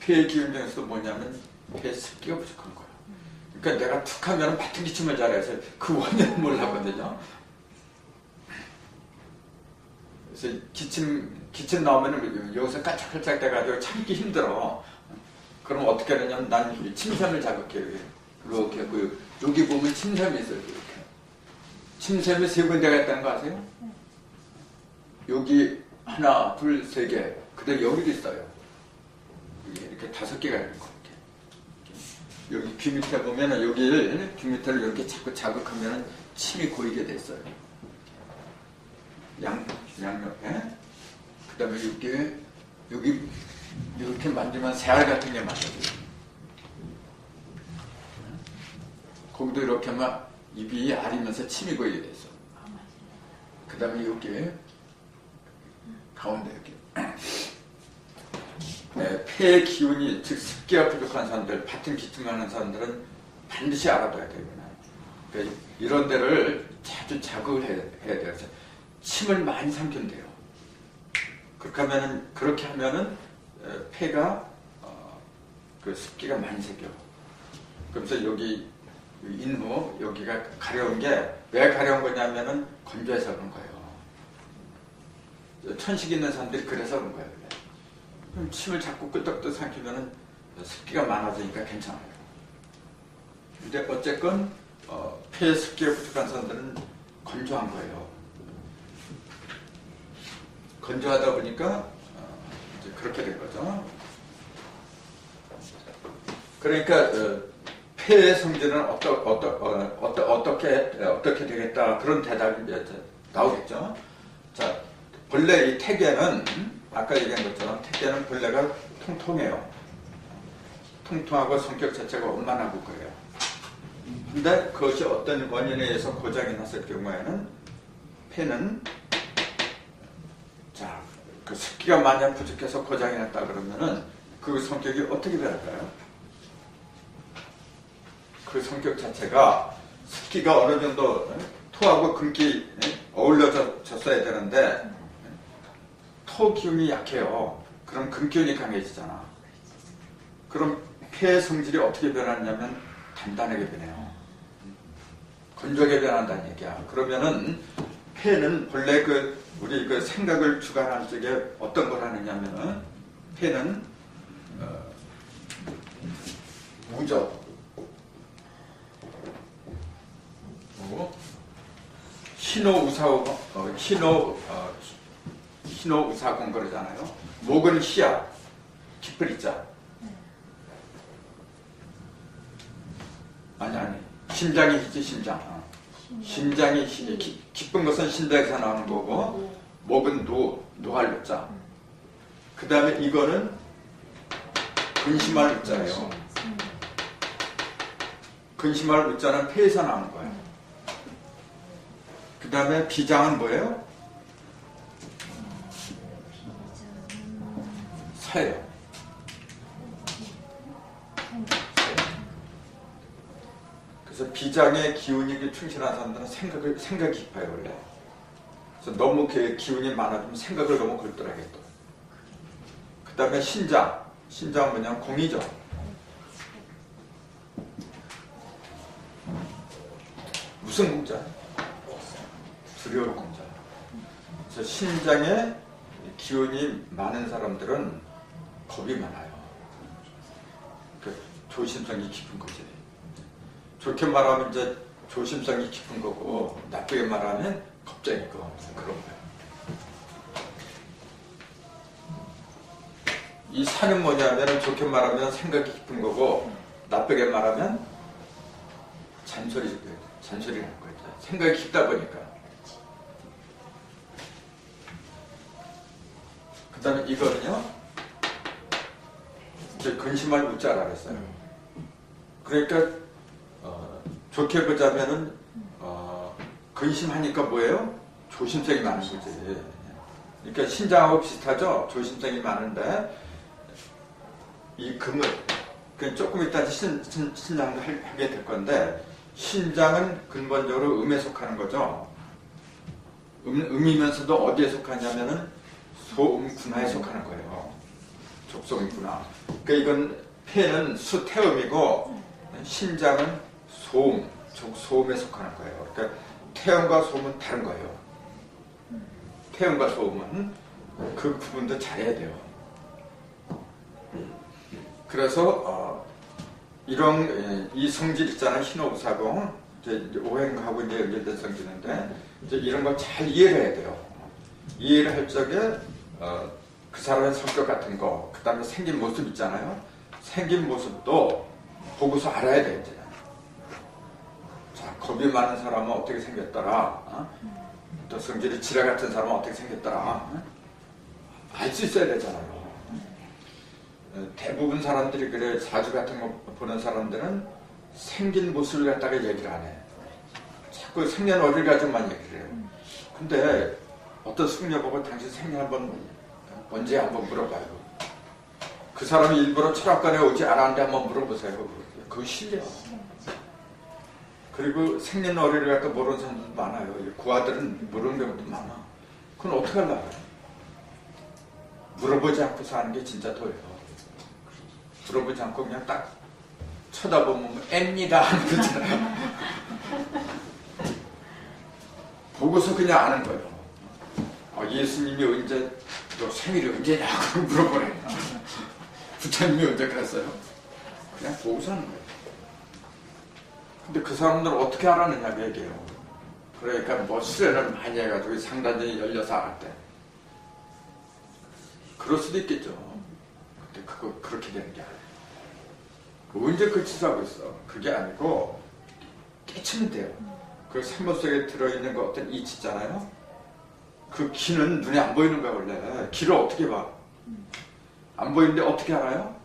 폐의 기운 중에서도 뭐냐면 폐의 습기가 부족한 거예요. 그러니까 내가 툭 하면 밭은 기침을 잘해서 그 원인을 몰랐거든요. 그래서 기침 나오면 여기서 깔짝깔짝 돼가지고 참기 힘들어. 그럼 어떻게 하냐면 난 침샘을 자극해요. 이렇게 여기 보면 침샘이 있어요. 이렇게. 침샘이 세 군데가 있다는 거 아세요? 여기 하나, 둘, 세 개. 그다음에 여기도 있어요. 이렇게 5개가 있는 거. 여기 귀 밑에 보면은 여기를 귀 밑에를 이렇게 자꾸 자극하면은 침이 고이게 됐어요. 양옆에. 그다음에 여기 이렇게 만지면 새알 같은 게 맞아요. 거기도 이렇게 막 입이 아리면서 침이 고이게 됐어. 그다음에 여기 가운데 이렇게. 네, 폐의 기운이 즉 습기가 부족한 사람들, 밭은 기침하는 사람들은 반드시 알아둬야 되구나. 그러니까 이런 데를 자주 자극을 해야 돼요. 침을 많이 삼킨대요. 그렇게 하면은 폐가 그 습기가 많이 생겨. 그래서 여기 인후 여기가 가려운 게 왜 가려운 거냐면은 건조해서 그런 거예요. 천식 있는 사람들이 그래서 그런 거예요. 그럼 침을 자꾸 끄떡끄떡 삼키면은 습기가 많아지니까 괜찮아요. 근데 어쨌건 폐에 습기가 부족한 사람들은 건조한 거예요. 건조하다 보니까 이제 그렇게 된 거죠. 그러니까 폐의 성질은 어떻게 되겠다 그런 대답이 나오겠죠. 자, 본래 이 태계는 아까 얘기한 것처럼 태계는 본래가 통통해요. 통통하고 성격 자체가 원만하고 그래요. 근데 그것이 어떤 원인에 의해서 고장이 났을 경우에는 폐는 자, 그 습기가 만약 부족해서 고장이 났다 그러면은 그 성격이 어떻게 변할까요? 그 성격 자체가 습기가 어느 정도 토하고 금기 어울려졌어야 되는데 토 기운이 약해요. 그럼 금 기운이 강해지잖아. 그럼 폐의 성질이 어떻게 변하냐면 단단하게 변해요. 건조하게 변한다는 얘기야. 그러면은 폐는 본래 우리 생각을 주관하는 쪽에 어떤 걸 하느냐면은 폐는 무적, 희노우사공 그러잖아요. 목은 희야, 기쁠 있자. 아니 심장이 희지 심장. 심장이 기쁜 것은 심장에서 나오는 거고 목은 노할 노자. 그 다음에 이거는 근심할 노자예요. 근심할 노자는 폐에서 나오는 거예요. 그 다음에 비장은 뭐예요? 사예요. 그래서 비장의 기운이 충실한 사람들은 생각이 깊어요, 원래. 그래서 너무 기운이 많아지면 생각을 너무 걸더라고요, 또. 그 다음에 신장은 뭐냐면 공이죠. 무슨 공자? 두려울 공자. 그래서 신장에 기운이 많은 사람들은 겁이 많아요. 조심성이 깊은 거지. 좋게 말하면 이제 조심성이 깊은 거고, 나쁘게 말하면 겁쟁이고 그런 거예요. 이 산은 뭐냐면 좋게 말하면 생각이 깊은 거고, 나쁘게 말하면 잔소리라는 거죠. 생각이 깊다 보니까. 그 다음에 이거는요, 이제 근심할 우자라 그랬어요. 그러니까 좋게 보자면은 근심하니까 뭐예요? 조심성이 많은 거지. 그러니까 신장하고 비슷하죠. 조심성이 많은데 이 금을 조금 이따 신장도 하게 될 건데, 신장은 근본적으로 음에 속하는 거죠. 음이면서도 어디에 속하냐면은 소음군화에 속하는 거예요. 족소음군화. 그러니까 이건 폐는 수태음이고 신장은 소음, 족소음에 속하는 거예요. 그러니까 태음과 소음은 다른 거예요. 태음과 소음은 그 구분도 잘해야 돼요. 그래서 이 성질 있잖아요. 희노우사공, 오행하고 이제 연결된 성질인데 이제 이런 걸 잘 이해를 해야 돼요. 이해를 할 적에 그 사람의 성격 같은 거, 그 다음에 생긴 모습 있잖아요. 생긴 모습도 보고서 알아야 돼, 이제. 자, 겁이 많은 사람은 어떻게 생겼더라. 또 성질이 지뢰 같은 사람은 어떻게 생겼더라. 알 수 있어야 되잖아요. 대부분 사람들이 그래, 사주 같은 거 보는 사람들은 생긴 모습을 갖다가 얘기를 안 해. 자꾸 생년월일 가지고만 얘기를 해요. 근데 어떤 숙녀 보고 당신 생년 언제 한번 물어봐요. 그 사람이 일부러 철학관에 오지 않았는데 한번 물어보세요. 그거 실려. 그리고 생년월일을 갖다 모르는 사람들도 많아요. 구아들은 모르는 경우도 많아. 그건 어떻게 하려고 해요? 물어보지 않고 사는 게 진짜 더해요. 물어보지 않고 그냥 딱 쳐다보면 앱니다 하는 거잖아요. 보고서 그냥 아는 거예요. 예수님이 언제, 너 생일이 언제냐고 물어보래. 부처님이 언제 그랬어요? 그냥 보고서 하는 거예요. 근데 그 사람들은 어떻게 알았느냐고 얘기해요. 그러니까 뭐 수련을 많이 해가지고 상단전이 열려서 알았대. 그럴 수도 있겠죠. 근데 그거 그렇게 되는 게 아니에요. 언제 그 취소하고 있어? 그게 아니고 깨치면 돼요. 그 산모 속에 들어있는 거 어떤 이치 있잖아요. 그 기는 눈에 안 보이는 거야 원래. 기를 어떻게 봐? 안 보이는데 어떻게 알아요?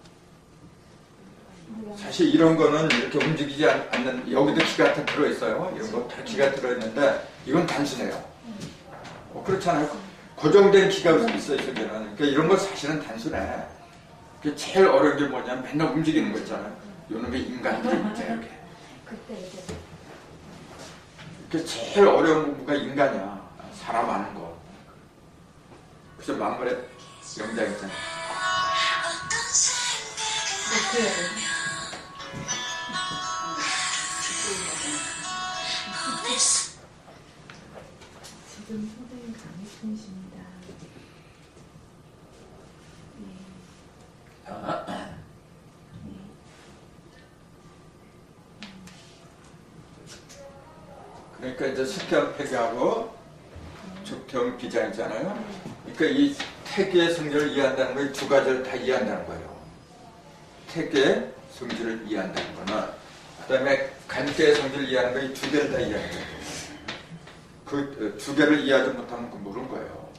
사실 이런 거는 이렇게 움직이지 않는, 여기도 기가 다 들어있어요. 이런 거 다 기가 들어있는데 이건 단순해요. 그렇잖아요. 고정된 기가 있어요. 그러니까 이런 거 사실은 단순해. 제일 어려운 게 뭐냐면 맨날 움직이는 거 있잖아요. 요런 게 인간들이 문제예요. 이게 제일 어려운 공부가 인간이야. 사람 아는 거. 그래서 만물의 영장 있잖아요. 그래야 돼. 지금 선생님 강의 중이십니다. 그러니까 이제 수평 폐기하고 족태형 비장이잖아요. 그러니까 이 태계의 성질을 이해한다는 건 두 가지를 다 이해한다는 거예요. 태계의 성질을 이해한다는 거는 그 다음에 간계의 성질을 이해하는 건 이 두 개를 다 이해하는 거예요. 그 두 개를 이해하지 못하면 그 모르는 거예요.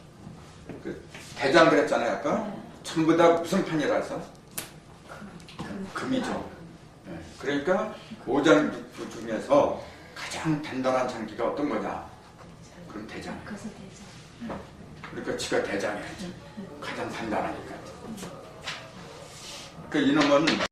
그 대장 그랬잖아요. 아까 전부 다 무슨 판이라서 금이죠. 네. 그러니까 오장육부 중에서 가장 단단한 장기가 어떤 거냐? 그럼 대장. 그래서 되죠. 그러니까 지가 대장이야지. 가장 단단하니까. 그 이놈은